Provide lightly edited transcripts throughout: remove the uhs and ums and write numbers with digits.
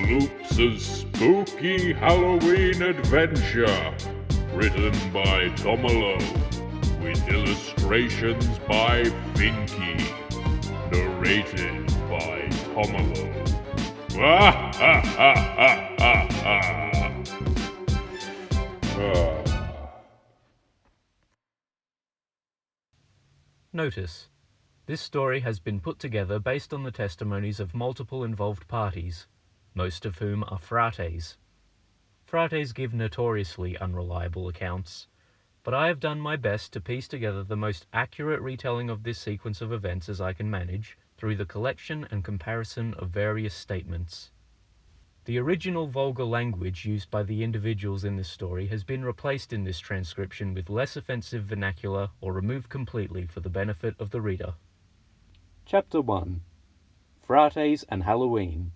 Floops' Spooky Halloween Adventure, written by Tomolo, with illustrations by Finky, narrated by Tomolo. Notice: this story has been put together based on the testimonies of multiple involved parties, most of whom are Frates. Frates give notoriously unreliable accounts, but I have done my best to piece together the most accurate retelling of this sequence of events as I can manage, through the collection and comparison of various statements. The original vulgar language used by the individuals in this story has been replaced in this transcription with less offensive vernacular or removed completely for the benefit of the reader. Chapter 1. Frates and Halloween.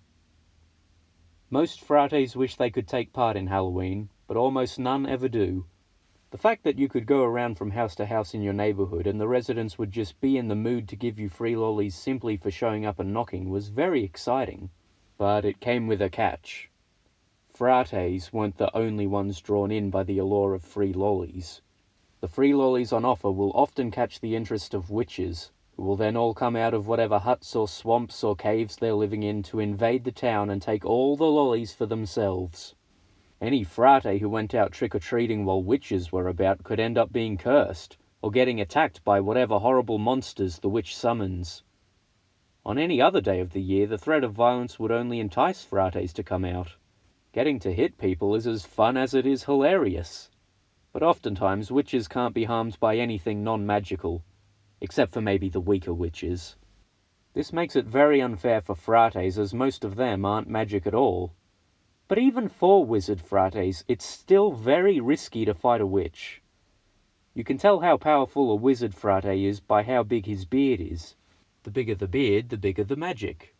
Most Frates wish they could take part in Halloween, but almost none ever do. The fact that you could go around from house to house in your neighbourhood and the residents would just be in the mood to give you free lollies simply for showing up and knocking was very exciting. But it came with a catch. Frates weren't the only ones drawn in by the allure of free lollies. The free lollies on offer will often catch the interest of witches, who will then all come out of whatever huts or swamps or caves they're living in to invade the town and take all the lollies for themselves. Any frate who went out trick-or-treating while witches were about could end up being cursed, or getting attacked by whatever horrible monsters the witch summons. On any other day of the year, the threat of violence would only entice frates to come out. Getting to hit people is as fun as it is hilarious. But oftentimes, witches can't be harmed by anything non-magical, except for maybe the weaker witches. This makes it very unfair for frates, as most of them aren't magic at all. But even for wizard frates, it's still very risky to fight a witch. You can tell how powerful a wizard frate is by how big his beard is. The bigger the beard, the bigger the magic.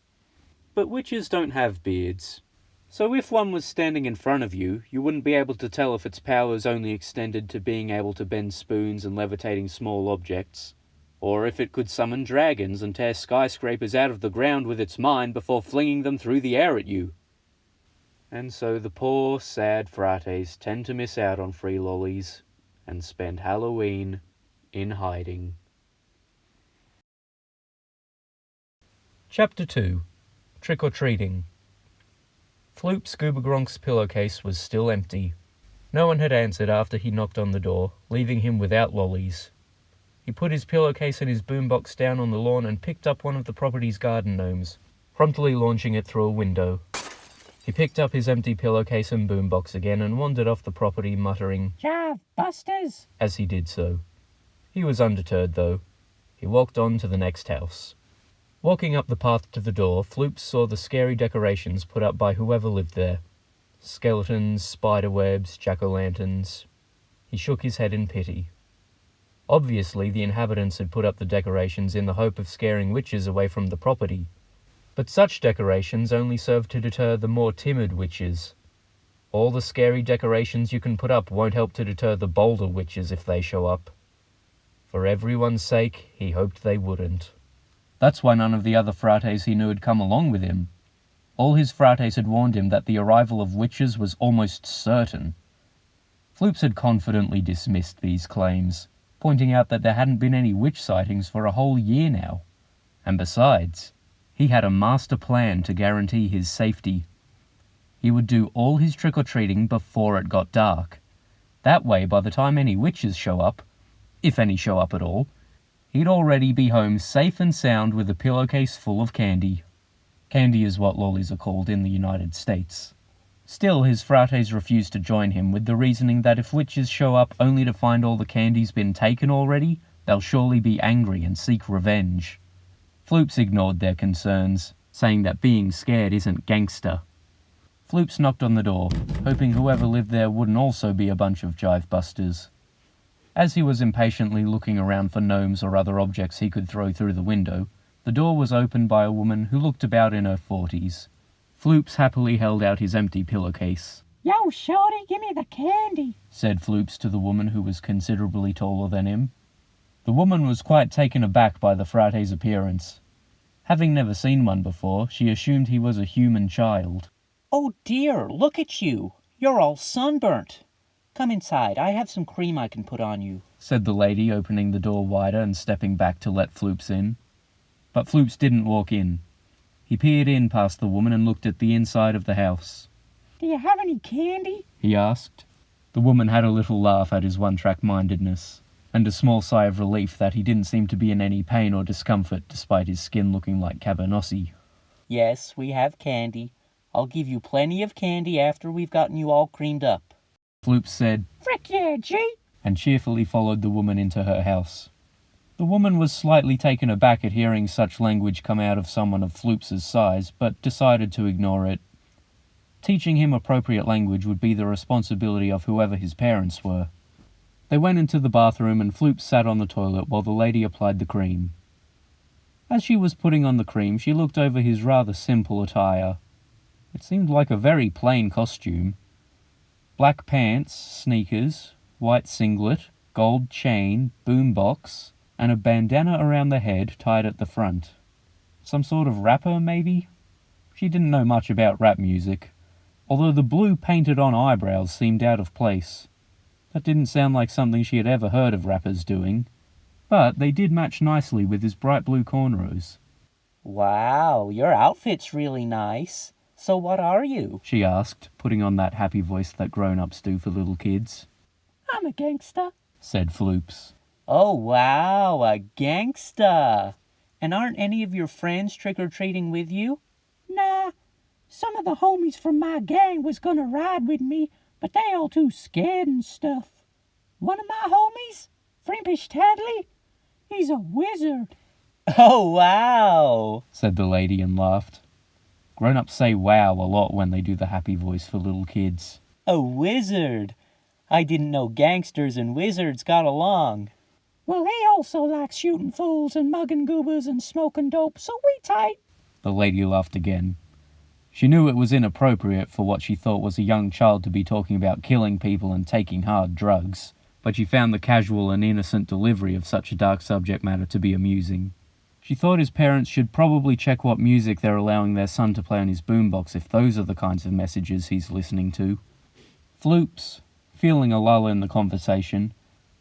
But witches don't have beards. So if one was standing in front of you, you wouldn't be able to tell if its powers only extended to being able to bend spoons and levitating small objects, or if it could summon dragons and tear skyscrapers out of the ground with its mind before flinging them through the air at you. And so the poor, sad frates tend to miss out on free lollies and spend Halloween in hiding. Chapter 2. Trick-or-treating. Floops Goobagronk's pillowcase was still empty. No one had answered after he knocked on the door, leaving him without lollies. He put his pillowcase and his boombox down on the lawn and picked up one of the property's garden gnomes, promptly launching it through a window. He picked up his empty pillowcase and boombox again and wandered off the property, muttering, "Jive busters," as he did so. He was undeterred, though. He walked on to the next house. Walking up the path to the door, Floops saw the scary decorations put up by whoever lived there. Skeletons, spiderwebs, jack-o'-lanterns. He shook his head in pity. Obviously, the inhabitants had put up the decorations in the hope of scaring witches away from the property. But such decorations only serve to deter the more timid witches. All the scary decorations you can put up won't help to deter the bolder witches if they show up. For everyone's sake, he hoped they wouldn't. That's why none of the other frates he knew had come along with him. All his frates had warned him that the arrival of witches was almost certain. Floops had confidently dismissed these claims, pointing out that there hadn't been any witch sightings for a whole year now. And besides, he had a master plan to guarantee his safety. He would do all his trick-or-treating before it got dark. That way, by the time any witches show up, if any show up at all, he'd already be home safe and sound with a pillowcase full of candy. Candy is what lollies are called in the United States. Still, his frates refused to join him with the reasoning that if witches show up only to find all the candy's been taken already, they'll surely be angry and seek revenge. Floops ignored their concerns, saying that being scared isn't gangster. Floops knocked on the door, hoping whoever lived there wouldn't also be a bunch of jive busters. As he was impatiently looking around for gnomes or other objects he could throw through the window, the door was opened by a woman who looked about in her 40s. Floops happily held out his empty pillowcase. "Yo, shorty, give me the candy," said Floops to the woman who was considerably taller than him. The woman was quite taken aback by the frate's appearance. Having never seen one before, she assumed he was a human child. Oh dear, look at you. You're all sunburnt. Come inside, I have some cream I can put on you, said the lady, opening the door wider and stepping back to let Floops in. But Floops didn't walk in. He peered in past the woman and looked at the inside of the house. Do you have any candy? He asked. The woman had a little laugh at his one-track-mindedness, and a small sigh of relief that he didn't seem to be in any pain or discomfort despite his skin looking like cabanossi. Yes, we have candy. I'll give you plenty of candy after we've gotten you all creamed up, Floops said, Frick yeah, G. and cheerfully followed the woman into her house. The woman was slightly taken aback at hearing such language come out of someone of Floops's size, but decided to ignore it. Teaching him appropriate language would be the responsibility of whoever his parents were. They went into the bathroom and Floops sat on the toilet while the lady applied the cream. As she was putting on the cream, she looked over his rather simple attire. It seemed like a very plain costume. Black pants, sneakers, white singlet, gold chain, boombox, and a bandana around the head tied at the front. Some sort of rapper, maybe? She didn't know much about rap music, although the blue painted-on eyebrows seemed out of place. That didn't sound like something she had ever heard of rappers doing, but they did match nicely with his bright blue cornrows. Wow, your outfit's really nice. So what are you? She asked, putting on that happy voice that grown-ups do for little kids. I'm a gangster, said Floops. Oh wow, a gangsta. And aren't any of your friends trick-or-treating with you? Nah, some of the homies from my gang was gonna ride with me, but they all too scared and stuff. One of my homies, Frimpish Tadley, he's a wizard. Oh wow, said the lady and laughed. Grown-ups say wow a lot when they do the happy voice for little kids. a wizard. I didn't know gangsters and wizards got along. Well, he also likes shooting fools and mugging goobers and smoking dope, so we tight. The lady laughed again. She knew it was inappropriate for what she thought was a young child to be talking about killing people and taking hard drugs, but she found the casual and innocent delivery of such a dark subject matter to be amusing. She thought his parents should probably check what music they're allowing their son to play on his boombox if those are the kinds of messages he's listening to. Floops, feeling a lull in the conversation,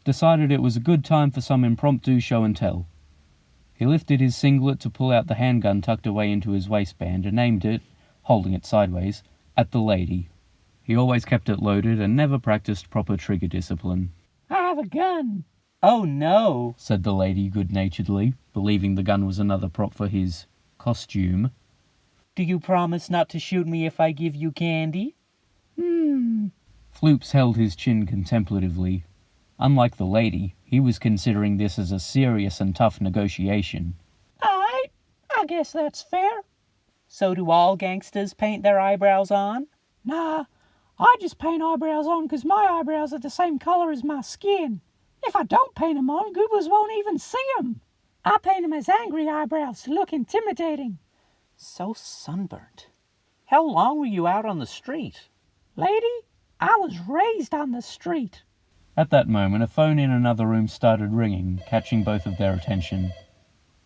decided it was a good time for some impromptu show and tell. He lifted his singlet to pull out the handgun tucked away into his waistband and aimed it, holding it sideways, at the lady. He always kept it loaded and never practiced proper trigger discipline. I have a gun. Oh no, said the lady good-naturedly, believing the gun was another prop for his costume. do you promise not to shoot me if I give you candy? Floops held his chin contemplatively. Unlike the lady, he was considering this as a serious and tough negotiation. Alright, I guess that's fair. So do all gangsters paint their eyebrows on? Nah, I just paint eyebrows on 'cause my eyebrows are the same color as my skin. If I don't paint 'em on, goobers won't even see 'em. I paint 'em as angry eyebrows to look intimidating. So sunburnt. How long were you out on the street? Lady, I was raised on the street. At that moment, a phone in another room started ringing, catching both of their attention.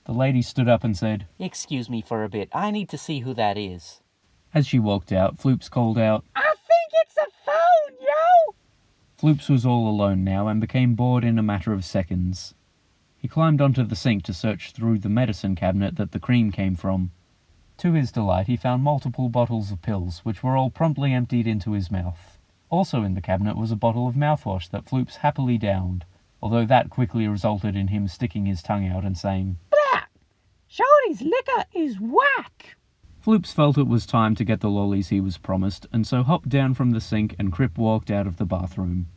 The lady stood up and said, Excuse me for a bit. I need to see who that is. As she walked out, Floops called out. I think it's a phone, yo! Floops was all alone now and became bored in a matter of seconds. He climbed onto the sink to search through the medicine cabinet that the cream came from. To his delight, he found multiple bottles of pills, which were all promptly emptied into his mouth. Also in the cabinet was a bottle of mouthwash that Floops happily downed, although that quickly resulted in him sticking his tongue out and saying, Blah! Shorty's liquor is whack! Floops felt it was time to get the lollies he was promised, and so hopped down from the sink and Crip walked out of the bathroom.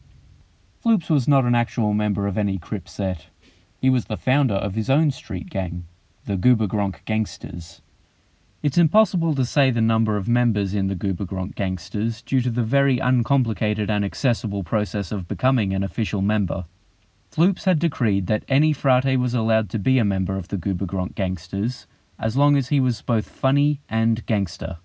Floops was not an actual member of any Crip set. He was the founder of his own street gang, the Goobagronk Gangsters. It's impossible to say the number of members in the Goobagronk Gangsters due to the very uncomplicated and accessible process of becoming an official member. Floops had decreed that any frate was allowed to be a member of the Goobagronk Gangsters, as long as he was both funny and gangster.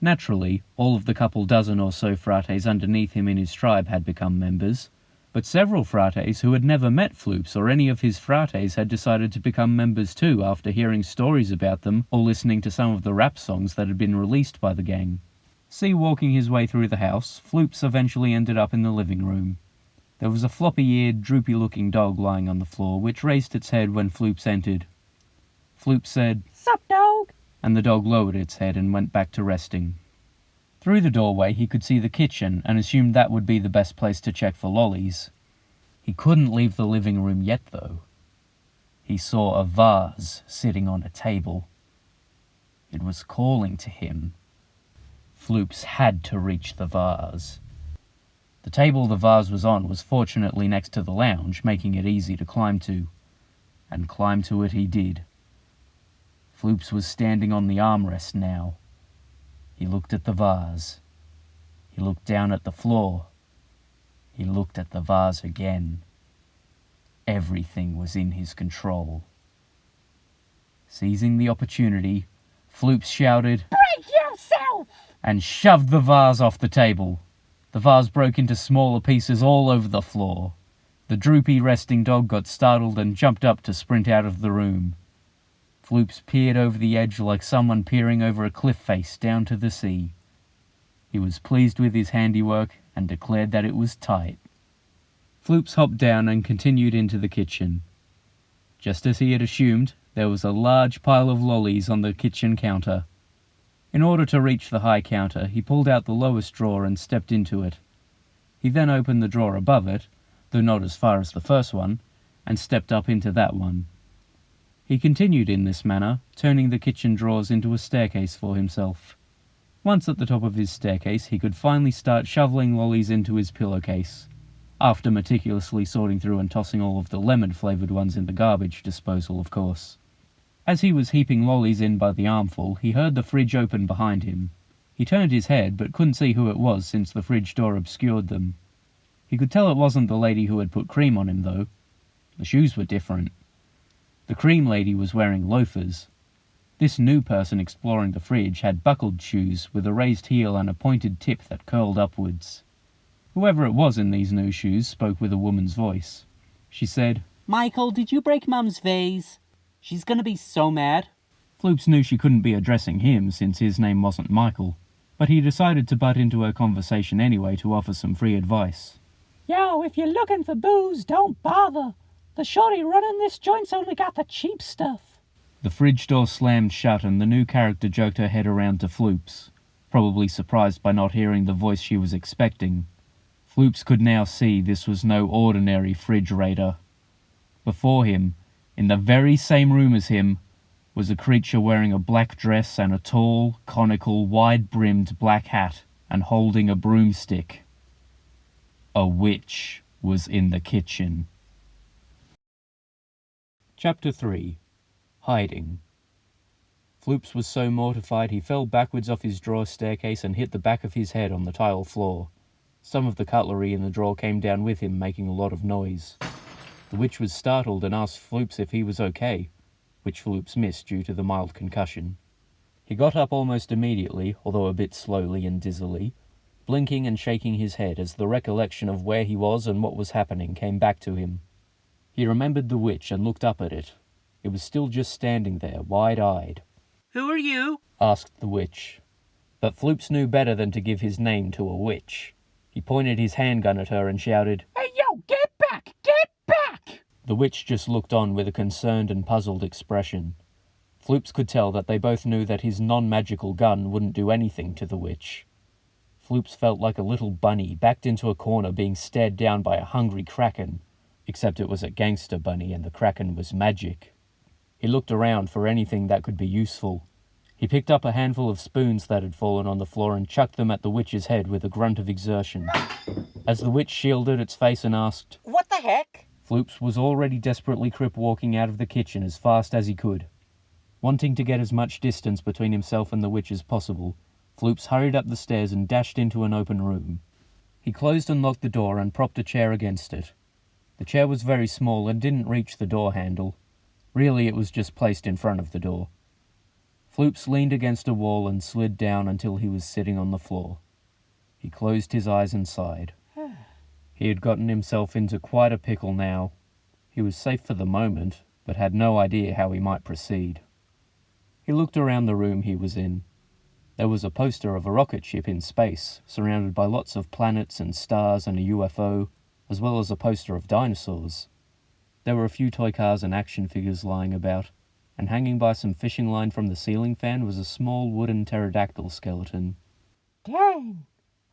Naturally, all of the couple dozen or so frates underneath him in his tribe had become members, but several frates who had never met Floops or any of his frates had decided to become members too after hearing stories about them or listening to some of the rap songs that had been released by the gang. Walking his way through the house, Floops eventually ended up in the living room. There was a floppy-eared, droopy-looking dog lying on the floor, which raised its head when Floops entered. Floops said, "Sup, dog?" and the dog lowered its head and went back to resting. Through the doorway he could see the kitchen and assumed that would be the best place to check for lollies. He couldn't leave the living room yet, though. He saw a vase sitting on a table. It was calling to him. Floops had to reach the vase. The table the vase was on was fortunately next to the lounge, making it easy to climb to. And climb to it he did. Floops was standing on the armrest now. He looked at the vase. He looked down at the floor. He looked at the vase again. Everything was in his control. Seizing the opportunity, Floops shouted, "Break yourself!" and shoved the vase off the table. The vase broke into smaller pieces all over the floor. The droopy resting dog got startled and jumped up to sprint out of the room. Floops peered over the edge like someone peering over a cliff face down to the sea. He was pleased with his handiwork and declared that it was tight. Floops hopped down and continued into the kitchen. Just as he had assumed, there was a large pile of lollies on the kitchen counter. In order to reach the high counter, he pulled out the lowest drawer and stepped into it. He then opened the drawer above it, though not as far as the first one, and stepped up into that one. He continued in this manner, turning the kitchen drawers into a staircase for himself. Once at the top of his staircase, he could finally start shoveling lollies into his pillowcase, after meticulously sorting through and tossing all of the lemon-flavoured ones in the garbage disposal, of course. As he was heaping lollies in by the armful, he heard the fridge open behind him. He turned his head, but couldn't see who it was since the fridge door obscured them. He could tell it wasn't the lady who had put cream on him, though. The shoes were different. The cream lady was wearing loafers. This new person exploring the fridge had buckled shoes with a raised heel and a pointed tip that curled upwards. Whoever it was in these new shoes spoke with a woman's voice. She said, "Michael, did you break Mum's vase? She's gonna be so mad." Floops knew she couldn't be addressing him since his name wasn't Michael, but he decided to butt into her conversation anyway to offer some free advice. "Yo, if you're looking for booze, don't bother. The shorty running this joint's only got the cheap stuff." The fridge door slammed shut and the new character jerked her head around to Floops, probably surprised by not hearing the voice she was expecting. Floops could now see this was no ordinary fridge raider. Before him, in the very same room as him, was a creature wearing a black dress and a tall, conical, wide-brimmed black hat and holding a broomstick. A witch was in the kitchen. Chapter 3. Hiding. Floops was so mortified he fell backwards off his drawer staircase and hit the back of his head on the tile floor. Some of the cutlery in the drawer came down with him, making a lot of noise. The witch was startled and asked Floops if he was okay, which Floops missed due to the mild concussion. He got up almost immediately, although a bit slowly and dizzily, blinking and shaking his head as the recollection of where he was and what was happening came back to him. He remembered the witch and looked up at it. It was still just standing there, wide-eyed. "Who are you?" asked the witch. But Floops knew better than to give his name to a witch. He pointed his handgun at her and shouted, "Hey, yo, get back! Get back!" The witch just looked on with a concerned and puzzled expression. Floops could tell that they both knew that his non-magical gun wouldn't do anything to the witch. Floops felt like a little bunny backed into a corner being stared down by a hungry kraken, except it was a gangster bunny and the kraken was magic. He looked around for anything that could be useful. He picked up a handful of spoons that had fallen on the floor and chucked them at the witch's head with a grunt of exertion. As the witch shielded its face and asked, "What the heck?" Floops was already desperately crip-walking out of the kitchen as fast as he could. Wanting to get as much distance between himself and the witch as possible, Floops hurried up the stairs and dashed into an open room. He closed and locked the door and propped a chair against it. The chair was very small and didn't reach the door handle. Really, it was just placed in front of the door. Floops leaned against a wall and slid down until he was sitting on the floor. He closed his eyes and sighed. He had gotten himself into quite a pickle now. He was safe for the moment, but had no idea how he might proceed. He looked around the room he was in. There was a poster of a rocket ship in space, surrounded by lots of planets and stars and a UFO, as well as a poster of dinosaurs. There were a few toy cars and action figures lying about, and hanging by some fishing line from the ceiling fan was a small wooden pterodactyl skeleton. Dang,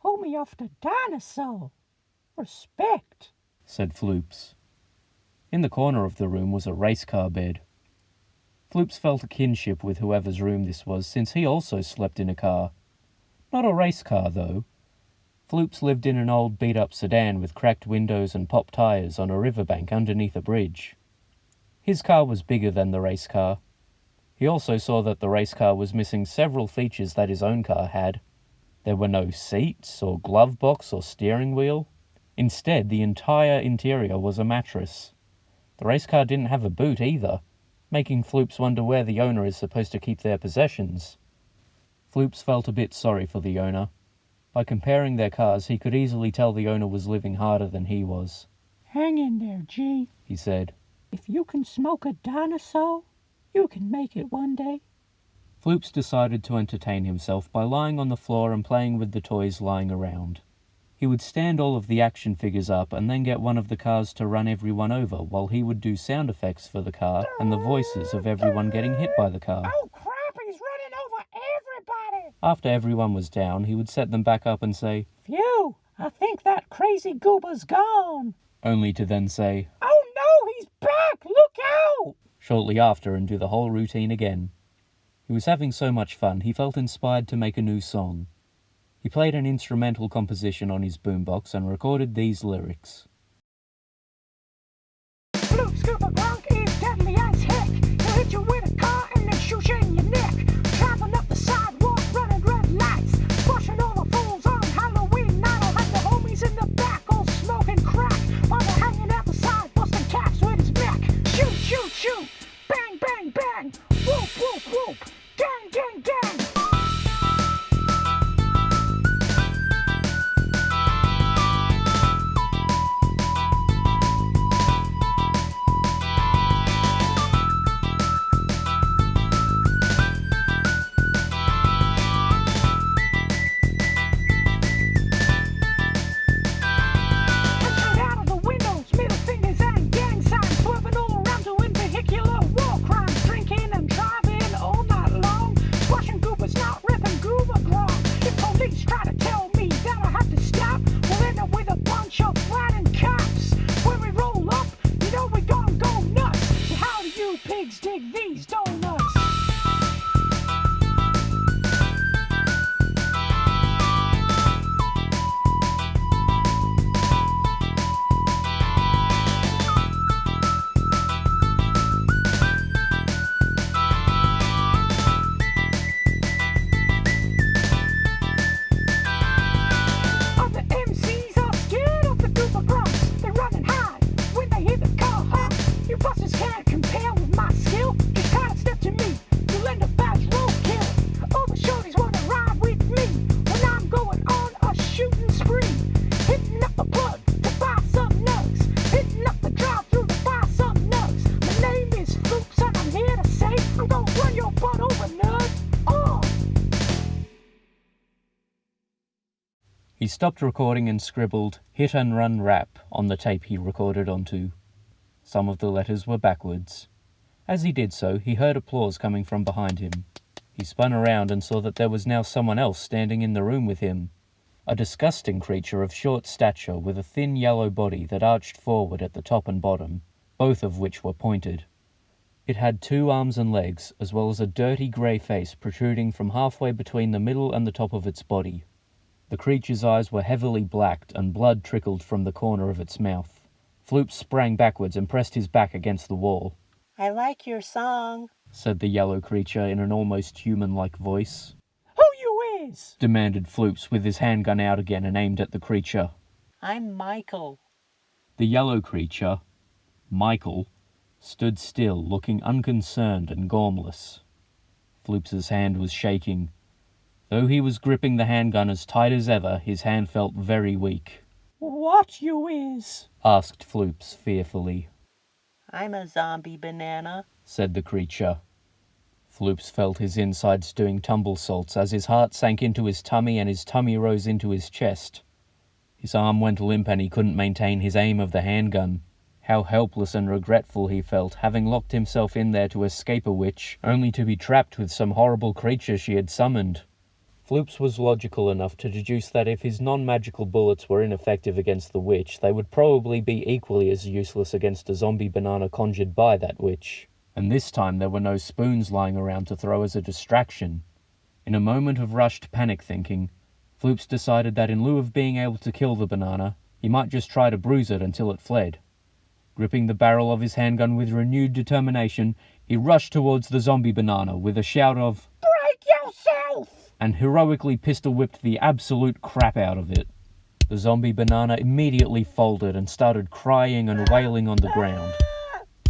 homie off the dinosaur. Respect, said Floops. In the corner of the room was a race car bed. Floops felt a kinship with whoever's room this was, since he also slept in a car. Not a race car, though. Floops lived in an old beat-up sedan with cracked windows and popped tyres on a riverbank underneath a bridge. His car was bigger than the race car. He also saw that the race car was missing several features that his own car had. There were no seats, or glove box, or steering wheel. Instead, the entire interior was a mattress. The race car didn't have a boot either, making Floops wonder where the owner is supposed to keep their possessions. Floops felt a bit sorry for the owner. By comparing their cars, he could easily tell the owner was living harder than he was. Hang in there, G. He said. If you can smoke a dinosaur, you can make it one day. Floops decided to entertain himself by lying on the floor and playing with the toys lying around. He would stand all of the action figures up and then get one of the cars to run everyone over, while he would do sound effects for the car and the voices of everyone getting hit by the car. Oh crap, he's running over everybody! After everyone was down, he would set them back up and say, Phew, I think that crazy goober's gone. Only to then say, Oh no, he's back, look out! Shortly after, and do the whole routine again. He was having so much fun, he felt inspired to make a new song. He played an instrumental composition on his boombox and recorded these lyrics. Floops Goobagronk is deadly as heck. He'll hit you with a car and then shoot you in your neck. Traveling up the sidewalk, running red lights. Flushing all the fools on Halloween night. I'll have the homies in the back all smoking crack, while they're hanging out the side, busting caps with his mech. Shoot, shoot, shoot. Bang, bang, bang. Whoop, whoop, whoop. Gang, gang, gang. He stopped recording and scribbled "hit and run rap" on the tape he recorded onto. Some of the letters were backwards. As he did so, he heard applause coming from behind him. He spun around and saw that there was now someone else standing in the room with him. A disgusting creature of short stature with a thin yellow body that arched forward at the top and bottom, both of which were pointed. It had 2 arms and legs, as well as a dirty grey face protruding from halfway between the middle and the top of its body. The creature's eyes were heavily blacked and blood trickled from the corner of its mouth. Floops sprang backwards and pressed his back against the wall. I like your song, said the yellow creature in an almost human-like voice. Who you is? Demanded Floops with his handgun out again and aimed at the creature. I'm Michael. The yellow creature, Michael, stood still, looking unconcerned and gormless. Floops's hand was shaking. Though he was gripping the handgun as tight as ever, his hand felt very weak. What you is? Asked Floops fearfully. I'm a zombie banana, said the creature. Floops felt his insides doing tumble-salts as his heart sank into his tummy and his tummy rose into his chest. His arm went limp and he couldn't maintain his aim of the handgun. How helpless and regretful he felt, having locked himself in there to escape a witch, only to be trapped with some horrible creature she had summoned. Floops was logical enough to deduce that if his non-magical bullets were ineffective against the witch, they would probably be equally as useless against a zombie banana conjured by that witch. And this time there were no spoons lying around to throw as a distraction. In a moment of rushed panic thinking, Floops decided that in lieu of being able to kill the banana, he might just try to bruise it until it fled. Gripping the barrel of his handgun with renewed determination, he rushed towards the zombie banana with a shout of, "Break yourself!" and heroically pistol-whipped the absolute crap out of it. The zombie banana immediately folded and started crying and wailing on the ground.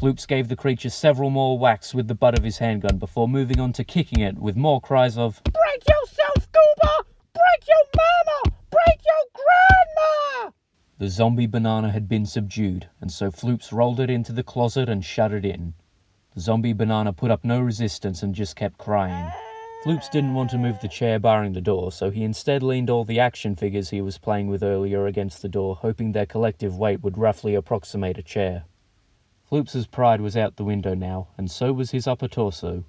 Floops gave the creature several more whacks with the butt of his handgun before moving on to kicking it with more cries of, "Break yourself, Goober! Break your mama! Break your grandma!" The zombie banana had been subdued, and so Floops rolled it into the closet and shut it in. The zombie banana put up no resistance and just kept crying. Floops didn't want to move the chair barring the door, so he instead leaned all the action figures he was playing with earlier against the door, hoping their collective weight would roughly approximate a chair. Floops's pride was out the window now, and so was his upper torso.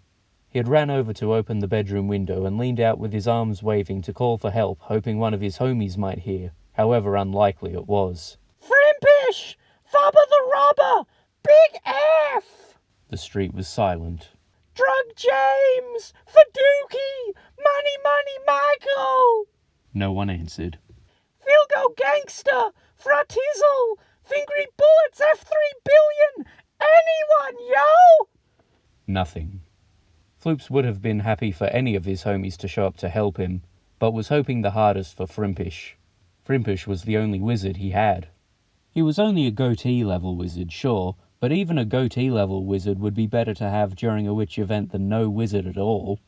He had ran over to open the bedroom window and leaned out with his arms waving to call for help, hoping one of his homies might hear, however unlikely it was. "Frimpish! Fubba the Robber! Big F!" The street was silent. "Drug James! Fadookie! Money Michael!" No one answered. "Philgo Gangster! Fratizzle! Fingry Bullets F3 billion! Anyone, yo!" Nothing. Floops would have been happy for any of his homies to show up to help him, but was hoping the hardest for Frimpish. Frimpish was the only wizard he had. He was only a goatee-level wizard, sure, but even a goatee-level wizard would be better to have during a witch event than no wizard at all.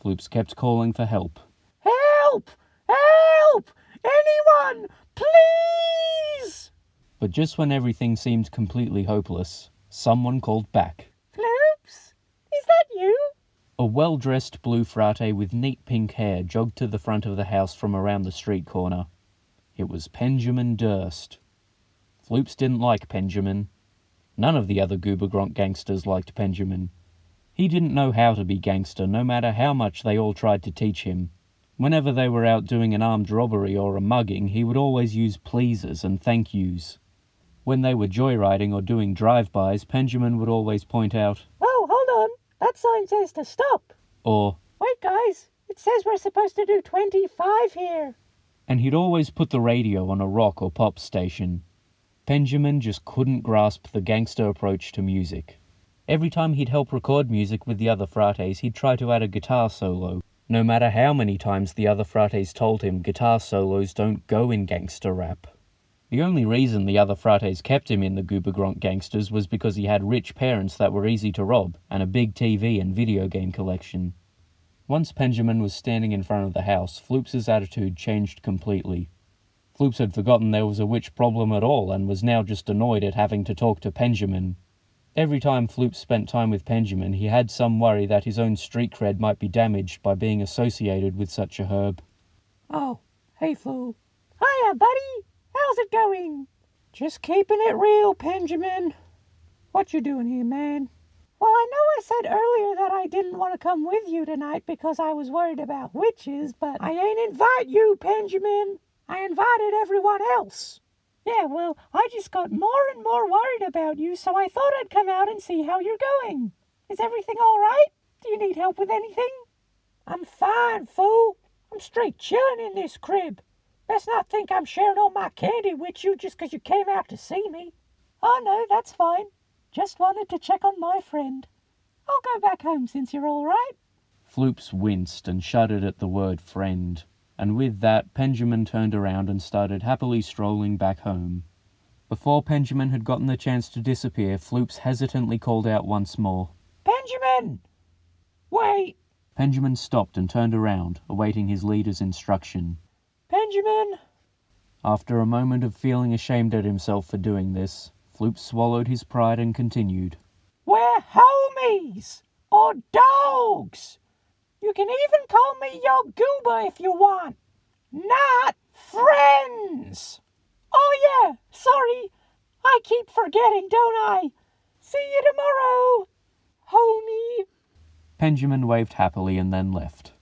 Floops kept calling for help. "Help! Help! Anyone! Please!" But just when everything seemed completely hopeless, someone called back. "Floops? Is that you?" A well-dressed blue frate with neat pink hair jogged to the front of the house from around the street corner. It was Benjamin Durst. Floops didn't like Benjamin. None of the other Goobagronk gangsters liked Benjamin. He didn't know how to be gangster, no matter how much they all tried to teach him. Whenever they were out doing an armed robbery or a mugging, he would always use pleases and thank yous. When they were joyriding or doing drive-bys, Benjamin would always point out, "Oh, hold on. That sign says to stop." or, "Wait, guys. It says we're supposed to do 25 here." and he'd always put the radio on a rock or pop station. Benjamin just couldn't grasp the gangster approach to music. Every time he'd help record music with the other frates, he'd try to add a guitar solo, no matter how many times the other frates told him guitar solos don't go in gangster rap. The only reason the other frates kept him in the Goobagronk Gangsters was because he had rich parents that were easy to rob, and a big TV and video game collection. Once Benjamin was standing in front of the house, Floops's attitude changed completely. Floops had forgotten there was a witch problem at all, and was now just annoyed at having to talk to Benjamin. Every time Floops spent time with Benjamin, he had some worry that his own street cred might be damaged by being associated with such a herb. "Oh, hey, fool. Hiya, buddy. How's it going?" "Just keeping it real, Benjamin." "What you doing here, man?" "Well, I know I said earlier that I didn't want to come with you tonight because I was worried about witches, but I ain't invite you, Benjamin. I invited everyone else." "Yeah, well, I just got more and more worried about you, so I thought I'd come out and see how you're going. Is everything all right? Do you need help with anything?" "I'm fine, fool. I'm straight chilling in this crib. Let's not think I'm sharing all my candy with you just 'cause you came out to see me." "Oh, no, that's fine. Just wanted to check on my friend. I'll go back home since you're all right." Floops winced and shuddered at the word friend, and with that, Benjamin turned around and started happily strolling back home. Before Benjamin had gotten the chance to disappear, Floops hesitantly called out once more. "Benjamin! Wait!" Benjamin stopped and turned around, awaiting his leader's instruction. "Benjamin!" After a moment of feeling ashamed at himself for doing this, Floops swallowed his pride and continued. "We're homies! or dogs. You can even call me your goober if you want. Not friends. Oh yeah, sorry. I keep forgetting, don't I? See you tomorrow, homie. Benjamin waved happily and then left.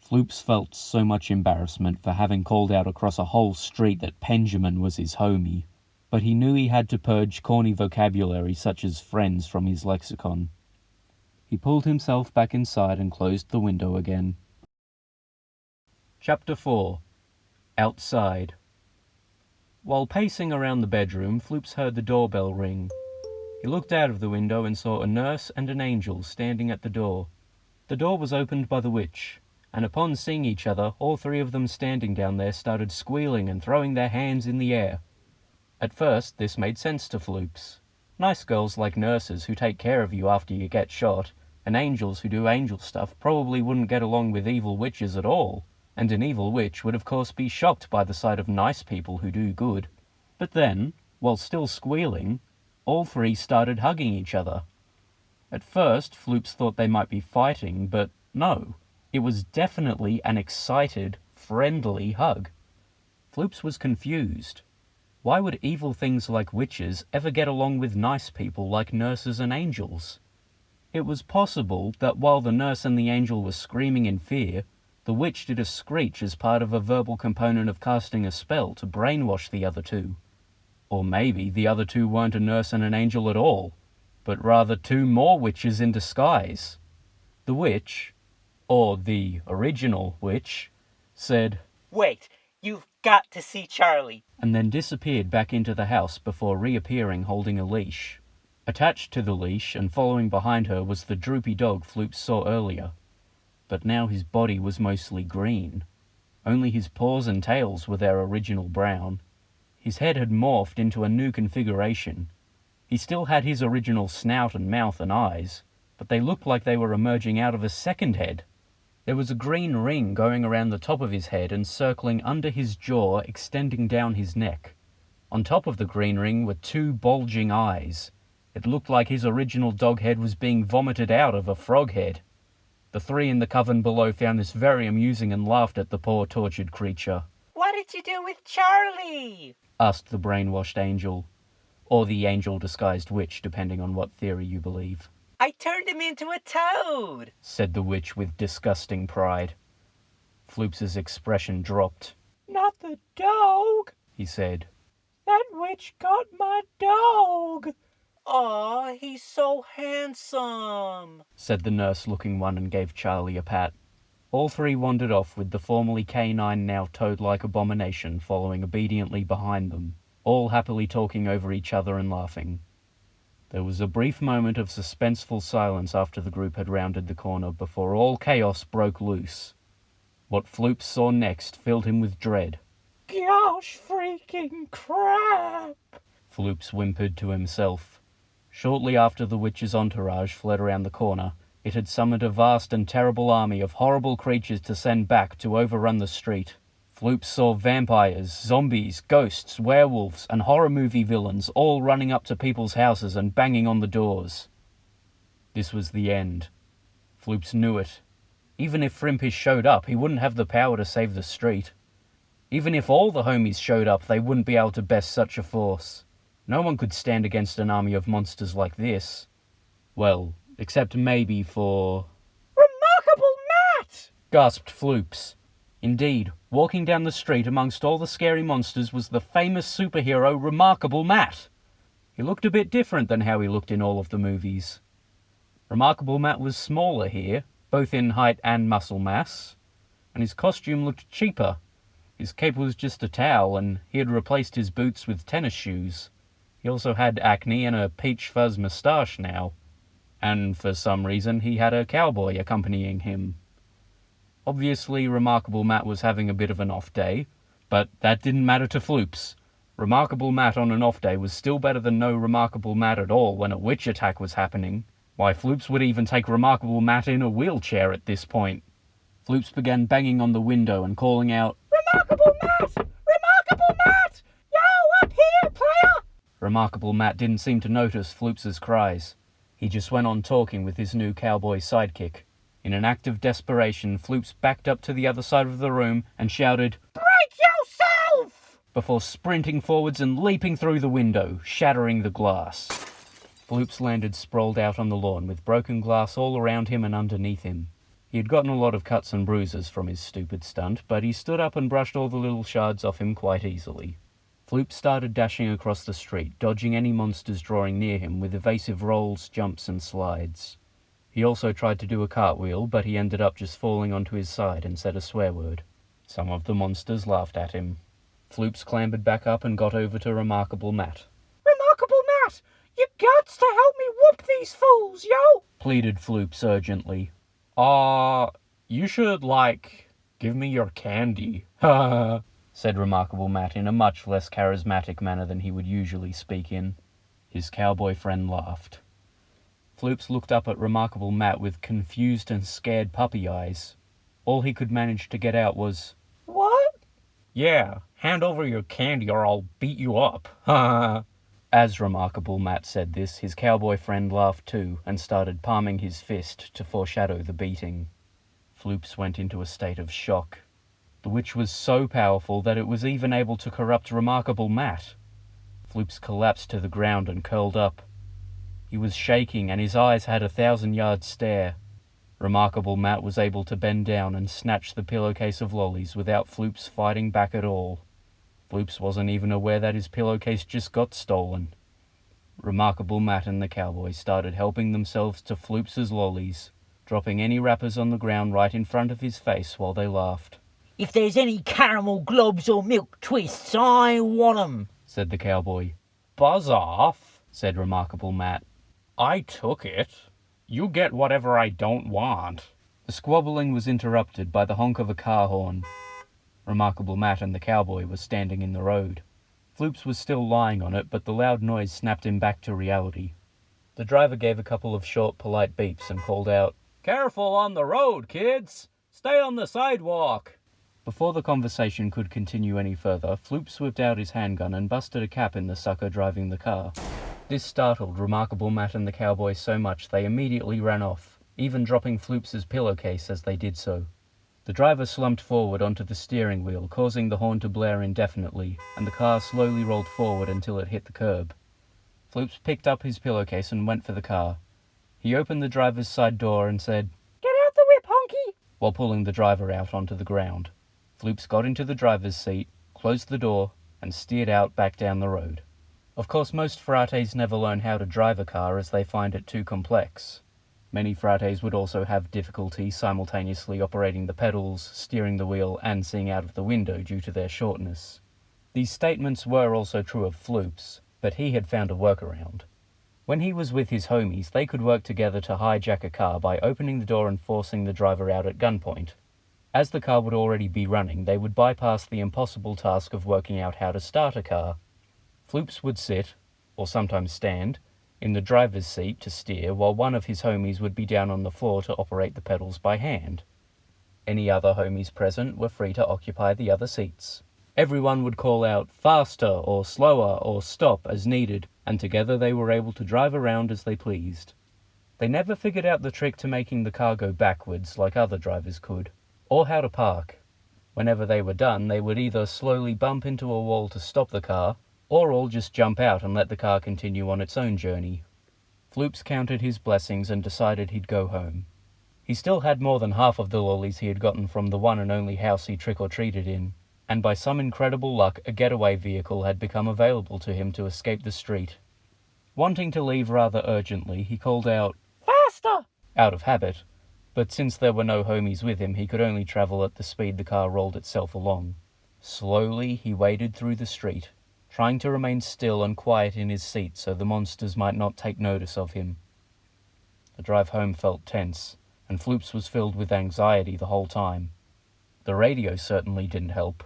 Floops felt so much embarrassment for having called out across a whole street that Benjamin was his homie, but he knew he had to purge corny vocabulary such as friends from his lexicon. He pulled himself back inside and closed the window again. Chapter 4. Outside. While pacing around the bedroom, Floops heard the doorbell ring. He looked out of the window and saw a nurse and an angel standing at the door. The door was opened by the witch, and upon seeing each other, all three of them standing down there started squealing and throwing their hands in the air. At first, this made sense to Floops. Nice girls like nurses who take care of you after you get shot, and angels who do angel stuff probably wouldn't get along with evil witches at all, and an evil witch would of course be shocked by the sight of nice people who do good. But then, while still squealing, all three started hugging each other. At first, Floops thought they might be fighting, but no. It was definitely an excited, friendly hug. Floops was confused. Why would evil things like witches ever get along with nice people like nurses and angels? It was possible that while the nurse and the angel were screaming in fear, the witch did a screech as part of a verbal component of casting a spell to brainwash the other two. Or maybe the other two weren't a nurse and an angel at all, but rather two more witches in disguise. The witch, or the original witch, said, Wait, you've got to see Charlie. And then disappeared back into the house before reappearing holding a leash. Attached to the leash and following behind her was the droopy dog Floops saw earlier. But now his body was mostly green. Only his paws and tails were their original brown. His head had morphed into a new configuration. He still had his original snout and mouth and eyes, but they looked like they were emerging out of a second head. There was a green ring going around the top of his head and circling under his jaw, extending down his neck. On top of the green ring were two bulging eyes. It looked like his original dog head was being vomited out of a frog head. The three in the coven below found this very amusing and laughed at the poor tortured creature. What did you do with Charlie? Asked the brainwashed angel, or the angel-disguised witch, depending on what theory you believe. I turned him into a toad, said the witch with disgusting pride. Floops's expression dropped. Not the dog, he said. That witch got my dog. Aw, he's so handsome, said the nurse-looking one and gave Charlie a pat. All three wandered off with the formerly canine, now toad-like abomination following obediently behind them, all happily talking over each other and laughing. There was a brief moment of suspenseful silence after the group had rounded the corner before all chaos broke loose. What Floops saw next filled him with dread. Gosh freaking crap, Floops whimpered to himself. Shortly after the witch's entourage fled around the corner, it had summoned a vast and terrible army of horrible creatures to send back to overrun the street. Floops saw vampires, zombies, ghosts, werewolves, and horror movie villains all running up to people's houses and banging on the doors. This was the end. Floops knew it. Even if Frimpish showed up, he wouldn't have the power to save the street. Even if all the homies showed up, they wouldn't be able to best such a force. No one could stand against an army of monsters like this. Well, except maybe for... Remarkable Matt! Gasped Floops. Indeed, walking down the street amongst all the scary monsters was the famous superhero Remarkable Matt. He looked a bit different than how he looked in all of the movies. Remarkable Matt was smaller here, both in height and muscle mass, and his costume looked cheaper. His cape was just a towel, and he had replaced his boots with tennis shoes. He also had acne and a peach fuzz moustache now, and for some reason he had a cowboy accompanying him. Obviously, Remarkable Matt was having a bit of an off day, but that didn't matter to Floops. Remarkable Matt on an off day was still better than no Remarkable Matt at all when a witch attack was happening. Why, Floops would even take Remarkable Matt in a wheelchair at this point. Floops began banging on the window and calling out, Remarkable Matt! Remarkable Matt! Yo, up here, player! Remarkable Matt didn't seem to notice Floops's cries. He He just went on talking with his new cowboy sidekick. In an act of desperation, Floops backed up to the other side of the room and shouted, "Break yourself!" before sprinting forwards and leaping through the window, shattering the glass. Floops landed sprawled out on the lawn with broken glass all around him and underneath him. He had gotten a lot of cuts and bruises from his stupid stunt, but he stood up and brushed all the little shards off him quite easily. Floops started dashing across the street, dodging any monsters drawing near him with evasive rolls, jumps and slides. He also tried to do a cartwheel, but he ended up just falling onto his side and said a swear word. Some of the monsters laughed at him. Floops clambered back up and got over to Remarkable Matt. Remarkable Matt, you gots to help me whoop these fools, yo! Pleaded Floops urgently. You should, give me your candy. Ha! Said Remarkable Matt in a much less charismatic manner than he would usually speak in. His cowboy friend laughed. Floops looked up at Remarkable Matt with confused and scared puppy eyes. All he could manage to get out was, What? "Yeah, hand over your candy or I'll beat you up." Ha! As Remarkable Matt said this, his cowboy friend laughed too and started palming his fist to foreshadow the beating. Floops went into a state of shock. The witch was so powerful that it was even able to corrupt Remarkable Matt. Floops collapsed to the ground and curled up. He was shaking and his eyes had a 1,000-yard stare. Remarkable Matt was able to bend down and snatch the pillowcase of lollies without Floops fighting back at all. Floops wasn't even aware that his pillowcase just got stolen. Remarkable Matt and the cowboy started helping themselves to Floops's lollies, dropping any wrappers on the ground right in front of his face while they laughed. If there's any caramel globs or milk twists, I want 'em, said the cowboy. "Buzz off," said Remarkable Matt. "I took it. You get whatever I don't want." The squabbling was interrupted by the honk of a car horn. Remarkable Matt and the cowboy were standing in the road. Floops was still lying on it, but the loud noise snapped him back to reality. The driver gave a couple of short, polite beeps and called out, "Careful on the road, kids! Stay on the sidewalk!" Before the conversation could continue any further, Floops whipped out his handgun and busted a cap in the sucker driving the car. This startled Remarkable Matt and the cowboy so much they immediately ran off, even dropping Floops's pillowcase as they did so. The driver slumped forward onto the steering wheel, causing the horn to blare indefinitely, and the car slowly rolled forward until it hit the curb. Floops picked up his pillowcase and went for the car. He opened the driver's side door and said, "Get out the whip, honky!" while pulling the driver out onto the ground. Floops got into the driver's seat, closed the door, and steered out back down the road. Of course, most Frates never learn how to drive a car as they find it too complex. Many Frates would also have difficulty simultaneously operating the pedals, steering the wheel, and seeing out of the window due to their shortness. These statements were also true of Floops, but he had found a workaround. When he was with his homies, they could work together to hijack a car by opening the door and forcing the driver out at gunpoint. As the car would already be running, they would bypass the impossible task of working out how to start a car. Floops would sit, or sometimes stand, in the driver's seat to steer, while one of his homies would be down on the floor to operate the pedals by hand. Any other homies present were free to occupy the other seats. Everyone would call out faster or slower or stop as needed, and together they were able to drive around as they pleased. They never figured out the trick to making the car go backwards like other drivers could, or how to park. Whenever they were done, they would either slowly bump into a wall to stop the car, or all just jump out and let the car continue on its own journey. Floops counted his blessings and decided he'd go home. He still had more than half of the lollies he had gotten from the one and only house he trick-or-treated in, and by some incredible luck a getaway vehicle had become available to him to escape the street. Wanting to leave rather urgently, he called out, "Faster!" out of habit, but since there were no homies with him, he could only travel at the speed the car rolled itself along. Slowly he waded through the street, trying to remain still and quiet in his seat so the monsters might not take notice of him. The drive home felt tense, and Floops was filled with anxiety the whole time. The radio certainly didn't help.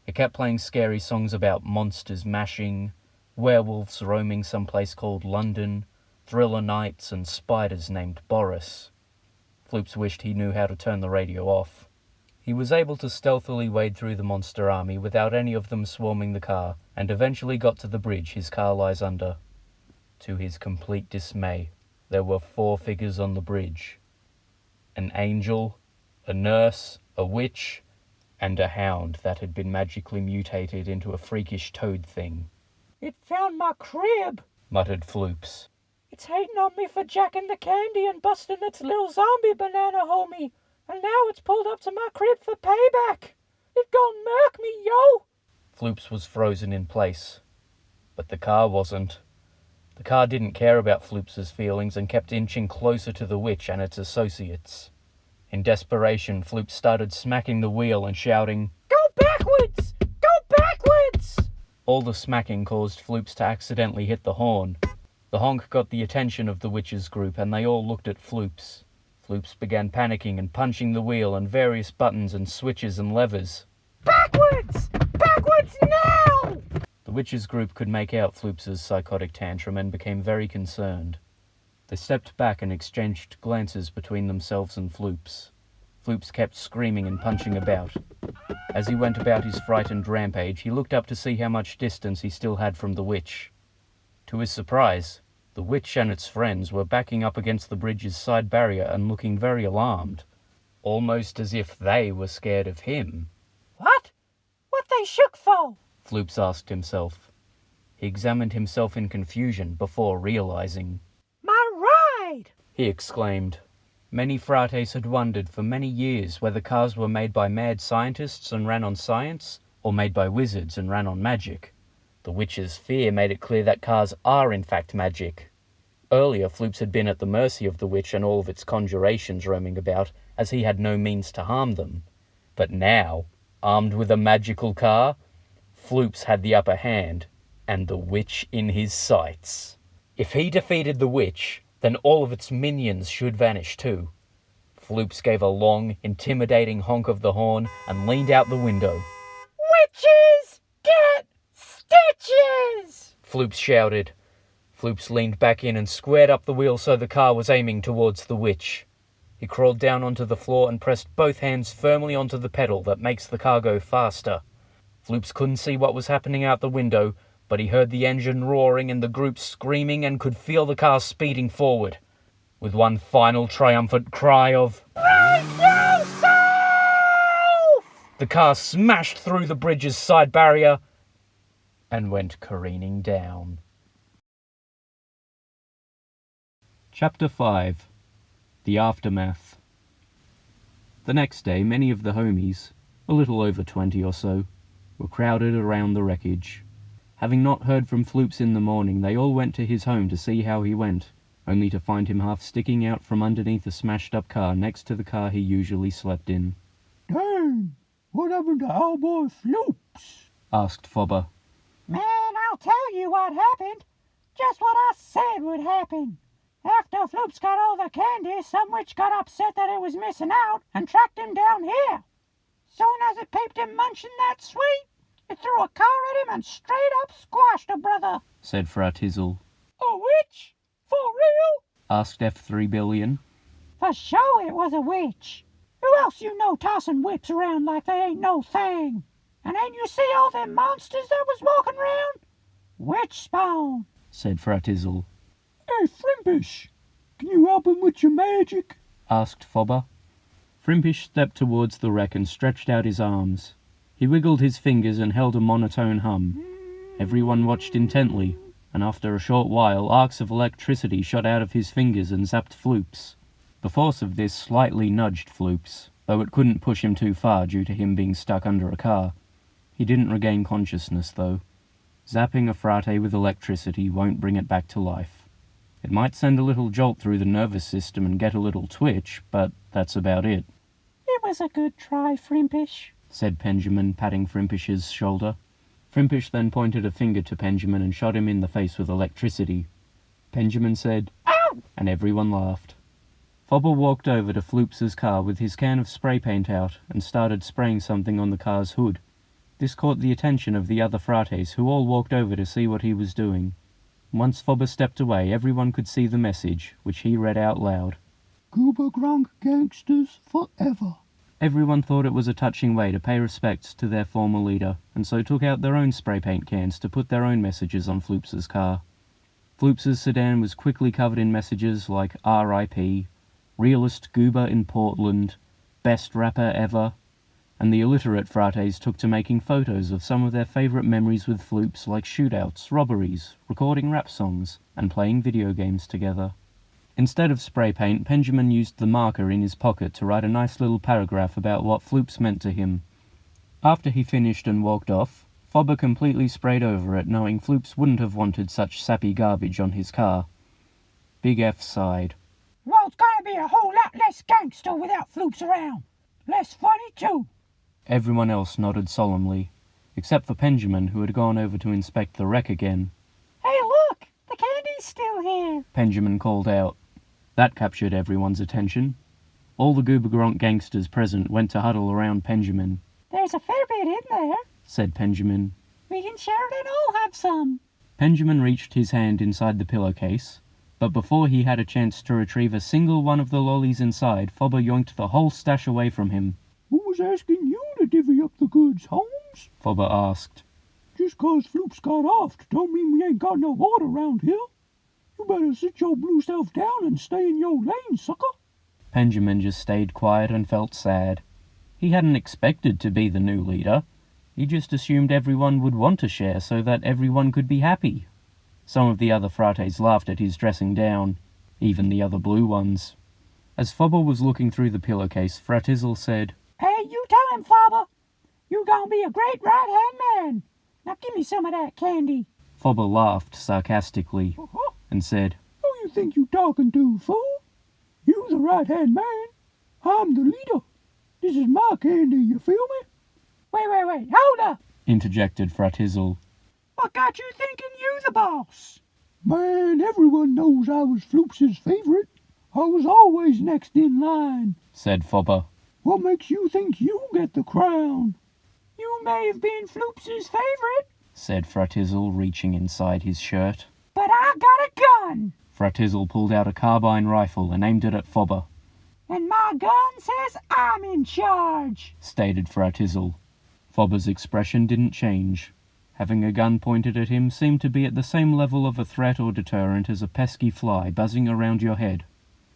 It kept playing scary songs about monsters mashing, werewolves roaming someplace called London, thriller nights, and spiders named Boris. Floops wished he knew how to turn the radio off. He was able to stealthily wade through the monster army without any of them swarming the car, and eventually got to the bridge his car lies under. To his complete dismay, there were 4 figures on the bridge. An angel, a nurse, a witch, and a hound that had been magically mutated into a freakish toad thing. It found my crib, muttered Floops. It's hating on me for jacking the candy and busting its little zombie banana homie, and now it's pulled up to my crib for payback. It gon' murk me, yo! Floops was frozen in place, but the car wasn't. The car didn't care about Floops's feelings and kept inching closer to the witch and its associates. In desperation, Floops started smacking the wheel and shouting, Go backwards! Go backwards! All the smacking caused Floops to accidentally hit the horn. The honk got the attention of the witches group and they all looked at Floops. Floops began panicking and punching the wheel and various buttons and switches and levers. Backwards! Backwards now! The witches group could make out Floops's psychotic tantrum and became very concerned. They stepped back and exchanged glances between themselves and Floops. Floops kept screaming and punching about. As he went about his frightened rampage, he looked up to see how much distance he still had from the witch. To his surprise, the witch and its friends were backing up against the bridge's side barrier and looking very alarmed, almost as if they were scared of him. What? What they shook for? Floops asked himself. He examined himself in confusion before realizing. My ride! He exclaimed. Many Frates had wondered for many years whether cars were made by mad scientists and ran on science, or made by wizards and ran on magic. The witch's fear made it clear that cars are in fact magic. Earlier, Floops had been at the mercy of the witch and all of its conjurations roaming about, as he had no means to harm them. But now, armed with a magical car, Floops had the upper hand, and the witch in his sights. If he defeated the witch, then all of its minions should vanish too. Floops gave a long, intimidating honk of the horn and leaned out the window. Witches! Get stitches! Floops shouted. Floops leaned back in and squared up the wheel so the car was aiming towards the witch. He crawled down onto the floor and pressed both hands firmly onto the pedal that makes the car go faster. Floops couldn't see what was happening out the window, but he heard the engine roaring and the group screaming and could feel the car speeding forward. With one final triumphant cry of, Right yourself! The car smashed through the bridge's side barrier and went careening down. Chapter 5. The Aftermath. The next day, many of the homies, a little over 20 or so, were crowded around the wreckage. Having not heard from Floops in the morning, they all went to his home to see how he went, only to find him half sticking out from underneath a smashed-up car next to the car he usually slept in. Dang, what happened to our boy Floops? Asked Fobber. Man, I'll tell you what happened. Just what I said would happen. After Floops got all the candy, some witch got upset that it was missing out and tracked him down here. Soon as it peeped him munching that sweet, it threw a car at him and straight up squashed a brother, said Fratizzle. A witch? For real? Asked F3 Billion. For sure it was a witch. Who else you know tossing whips around like they ain't no thing? And ain't you see all them monsters that was walking around? Witch spawn, said Fratizzle. Hey, Frimpish, can you help him with your magic? Asked Fobber. Frimpish stepped towards the wreck and stretched out his arms. He wiggled his fingers and held a monotone hum. Everyone watched intently, and after a short while, arcs of electricity shot out of his fingers and zapped Floops. The force of this slightly nudged Floops, though it couldn't push him too far due to him being stuck under a car. He didn't regain consciousness, though. Zapping a Frate with electricity won't bring it back to life. It might send a little jolt through the nervous system and get a little twitch, but that's about it. It was a good try, Frimpish, said Benjamin, patting Frimpish's shoulder. Frimpish then pointed a finger to Benjamin and shot him in the face with electricity. Benjamin said, Ow! And everyone laughed. Fobber walked over to Floops's car with his can of spray paint out and started spraying something on the car's hood. This caught the attention of the other Frates, who all walked over to see what he was doing. Once Fobber stepped away, everyone could see the message, which he read out loud. Goobagronk gangsters forever. Everyone thought it was a touching way to pay respects to their former leader, and so took out their own spray paint cans to put their own messages on Floops's car. Floops' sedan was quickly covered in messages like R.I.P., realest goober in Portland, best rapper ever, and the illiterate Frates took to making photos of some of their favourite memories with Floops, like shootouts, robberies, recording rap songs, and playing video games together. Instead of spray paint, Benjamin used the marker in his pocket to write a nice little paragraph about what Floops meant to him. After he finished and walked off, Fobber completely sprayed over it, knowing Floops wouldn't have wanted such sappy garbage on his car. Big F sighed. Well, it's gonna be a whole lot less gangster without Floops around. Less funny, too. Everyone else nodded solemnly, except for Benjamin, who had gone over to inspect the wreck again. Hey, look! The candy's still here. Benjamin called out. That captured everyone's attention. All the Goobagronk gangsters present went to huddle around Benjamin. There's a fair bit in there, said Benjamin. We can share it and all have some. Benjamin reached his hand inside the pillowcase, but before he had a chance to retrieve a single one of the lollies inside, Fobber yoinked the whole stash away from him. Who was asking you to divvy up the goods, Holmes? Fobber asked. Just 'cause Floops got off don't mean we ain't got no order around here. You better sit your blue self down and stay in your lane, sucker. Benjamin just stayed quiet and felt sad. He hadn't expected to be the new leader. He just assumed everyone would want to share so that everyone could be happy. Some of the other Frates laughed at his dressing down, even the other blue ones. As Fobber was looking through the pillowcase, Fratizzle said, Hey, you tell him, Fobber. You gonna be a great right-hand man. Now give me some of that candy. Fobber laughed sarcastically and said, Who you think you talking to, fool? You the right-hand man. I'm the leader. This is my candy, you feel me? Wait, hold up! interjected Fratizzle. What got you thinking you the boss? Man, everyone knows I was Floops' favorite. I was always next in line, said Fobber. What makes you think you get the crown? You may have been Floops' favorite, said Fratizzle, reaching inside his shirt. But I got a gun! Fratizzle pulled out a carbine rifle and aimed it at Fobber. And my gun says I'm in charge, stated Fratizzle. Fobber's expression didn't change. Having a gun pointed at him seemed to be at the same level of a threat or deterrent as a pesky fly buzzing around your head.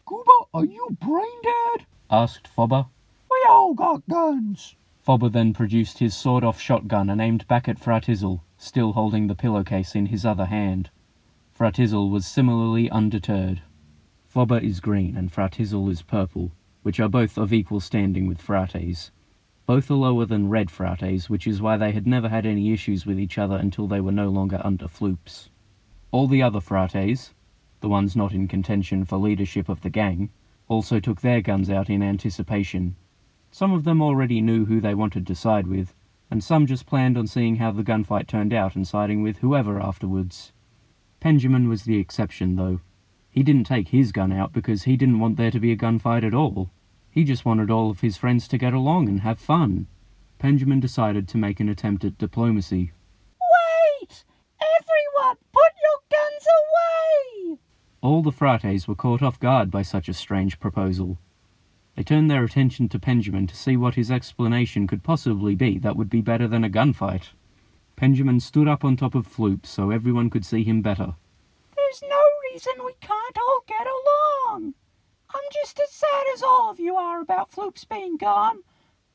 Gooba, are you brain dead? asked Fobber. We all got guns. Fobber then produced his sawed-off shotgun and aimed back at Fratizzle, still holding the pillowcase in his other hand. Fratizzle was similarly undeterred. Fobber is green and Fratizzle is purple, which are both of equal standing with Frates. Both are lower than red Frates, which is why they had never had any issues with each other until they were no longer under Floops. All the other Frates, the ones not in contention for leadership of the gang, also took their guns out in anticipation. Some of them already knew who they wanted to side with, and some just planned on seeing how the gunfight turned out and siding with whoever afterwards. Benjamin was the exception, though. He didn't take his gun out because he didn't want there to be a gunfight at all. He just wanted all of his friends to get along and have fun. Benjamin decided to make an attempt at diplomacy. Wait! Everyone, put your guns away! All the Frates were caught off guard by such a strange proposal. They turned their attention to Benjamin to see what his explanation could possibly be that would be better than a gunfight. Benjamin stood up on top of Floops so everyone could see him better. There's no reason we can't all get along. I'm just as sad as all of you are about Floops being gone,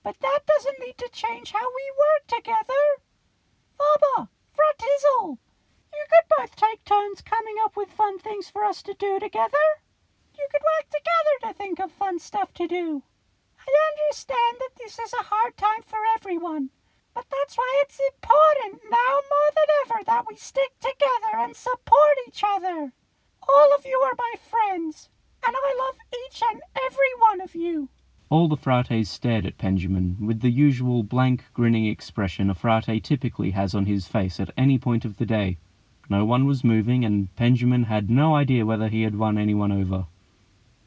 but that doesn't need to change how we work together. Fobber, Fratizzle, you could both take turns coming up with fun things for us to do together. You could work together to think of fun stuff to do. I understand that this is a hard time for everyone, but that's why it's important now more than ever that we stick together and support each other. All of you are my friends, and I love each and every one of you. All the Frates stared at Benjamin with the usual blank, grinning expression a Frate typically has on his face at any point of the day. No one was moving, and Benjamin had no idea whether he had won anyone over.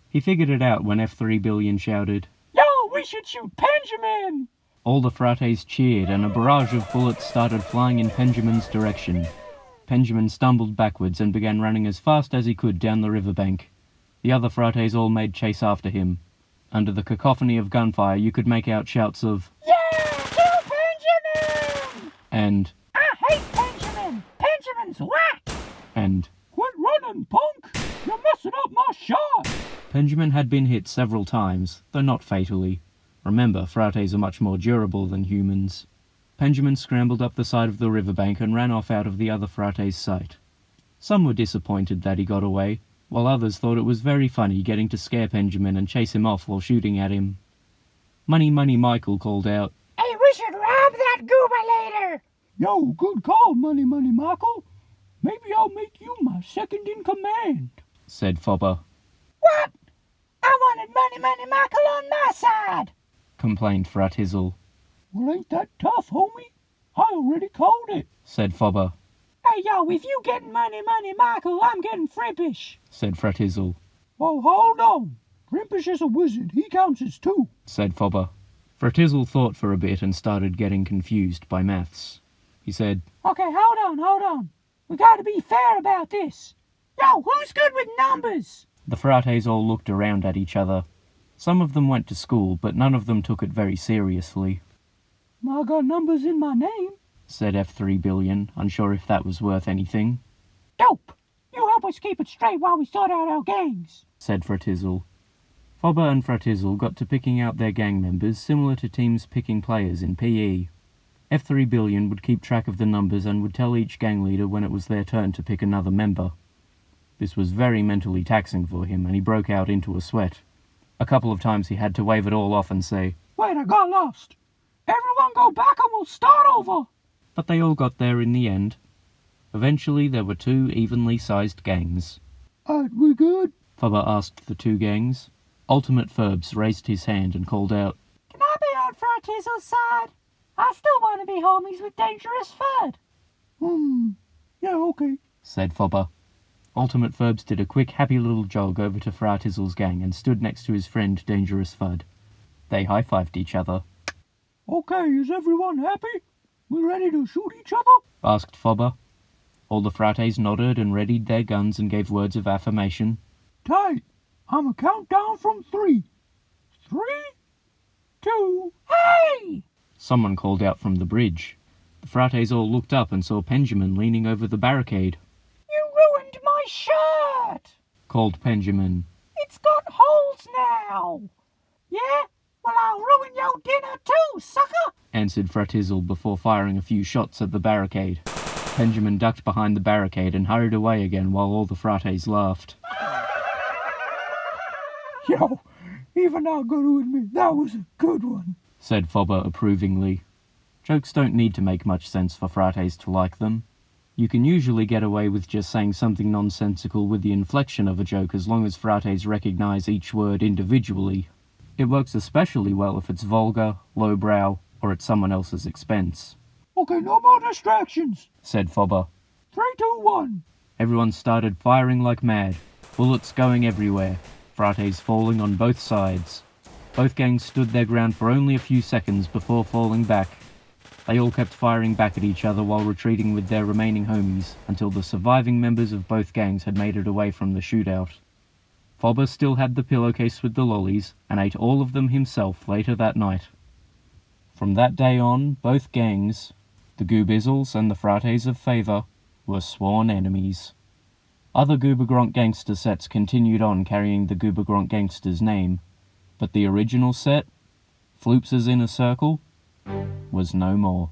He figured it out when F3 Billion shouted, Yo, we should shoot Benjamin! All the Frates cheered, and a barrage of bullets started flying in Benjamin's direction. Benjamin stumbled backwards and began running as fast as he could down the riverbank. The other Frates all made chase after him. Under the cacophony of gunfire, you could make out shouts of, Yeah, kill Benjamin! and, I hate Benjamin! Benjamin's whack! and, Quit running! cannon, punk! You're messing up my shot! Benjamin had been hit several times, though not fatally. Remember, Frates are much more durable than humans. Benjamin scrambled up the side of the riverbank and ran off out of the other Frates' sight. Some were disappointed that he got away, while others thought it was very funny getting to scare Benjamin and chase him off while shooting at him. Money Money Michael called out, Hey, we should rob that goober later! Yo, good call, Money Money Michael. Maybe I'll make you my second in command, said Fobber. What? I wanted Money Money Michael on my side! Complained Fratizzle. Well, ain't that tough, homie? I already called it, said Fobber. Hey, yo, if you getting Money Money Michael, I'm getting Frimpish, said Fratizzle. Oh, hold on. Frimpish is a wizard. He counts as two, said Fobber. Fratizzle thought for a bit and started getting confused by maths. He said, Okay, hold on. We gotta be fair about this. Yo, who's good with numbers? The Frates all looked around at each other. Some of them went to school, but none of them took it very seriously. I got numbers in my name, said F3 Billion, unsure if that was worth anything. Dope! You help us keep it straight while we sort out our gangs, said Fratizzle. Fobber and Fratizzle got to picking out their gang members similar to teams picking players in PE. F3 Billion would keep track of the numbers and would tell each gang leader when it was their turn to pick another member. This was very mentally taxing for him, and he broke out into a sweat. A couple of times he had to wave it all off and say, Wait, I got lost. Everyone go back and we'll start over. But they all got there in the end. Eventually there were 2 evenly sized gangs. Alright, we good? Fobber asked the 2 gangs. Ultimate Ferbs raised his hand and called out, Can I be on Fratizzle's side? I still want to be homies with Dangerous Fud. Yeah, okay, said Fobber. Ultimate Ferbs did a quick happy little jog over to Fratizzle's gang and stood next to his friend Dangerous Fud. They high-fived each other. Okay, is everyone happy? We ready to shoot each other? Asked Fobber. All the Frates nodded and readied their guns and gave words of affirmation. Tight. I'ma count down from 3. 3, 2... Hey! Someone called out from the bridge. The Frates all looked up and saw Benjamin leaning over the barricade. You ruined my shirt! Called Benjamin. It's got holes now! Yeah? Well, I'll ruin your dinner too, sucker! Answered Fratizzle before firing a few shots at the barricade. Benjamin ducked behind the barricade and hurried away again while all the Frates laughed. Yo, even I'll go to admit that was a good one, said Fobber approvingly. Jokes don't need to make much sense for Frates to like them. You can usually get away with just saying something nonsensical with the inflection of a joke as long as Frates recognise each word individually. It works especially well if it's vulgar, lowbrow, or at someone else's expense. Okay, no more distractions, said Fobber. 3, 2, 1. Everyone started firing like mad, bullets going everywhere, Frates falling on both sides. Both gangs stood their ground for only a few seconds before falling back. They all kept firing back at each other while retreating with their remaining homies until the surviving members of both gangs had made it away from the shootout. Fobber still had the pillowcase with the lollies and ate all of them himself later that night. From that day on, both gangs, the Goobizzles and the Frates of Favour, were sworn enemies. Other Goobagronk gangster sets continued on carrying the Goobagronk gangster's name, but the original set, Floops' Inner Circle, was no more.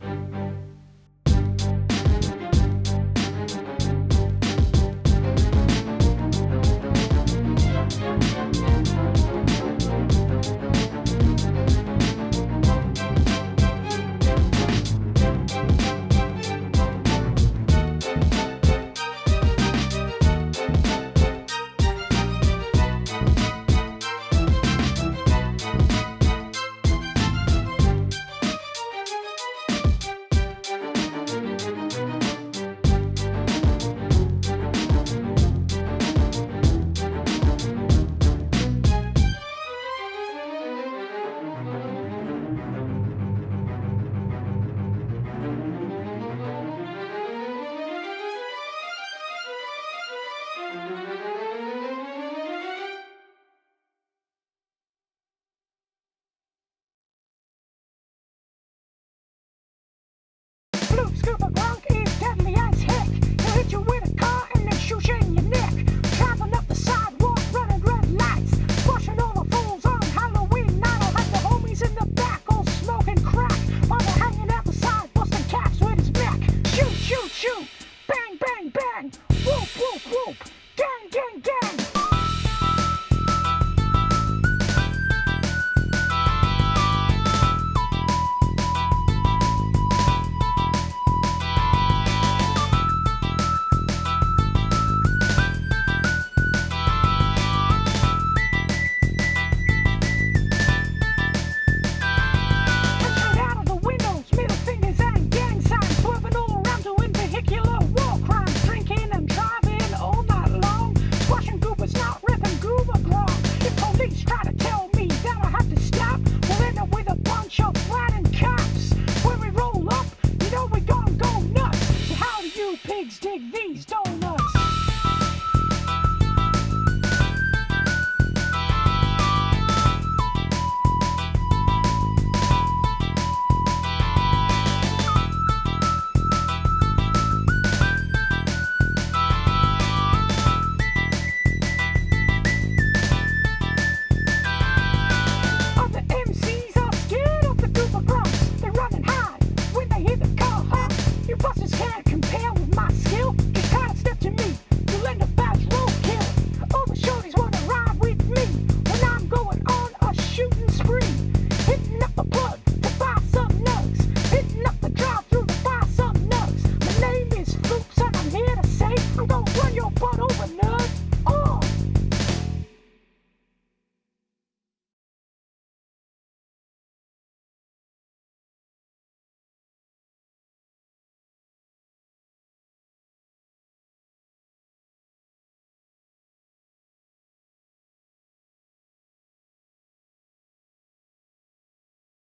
Floops Goobagronk!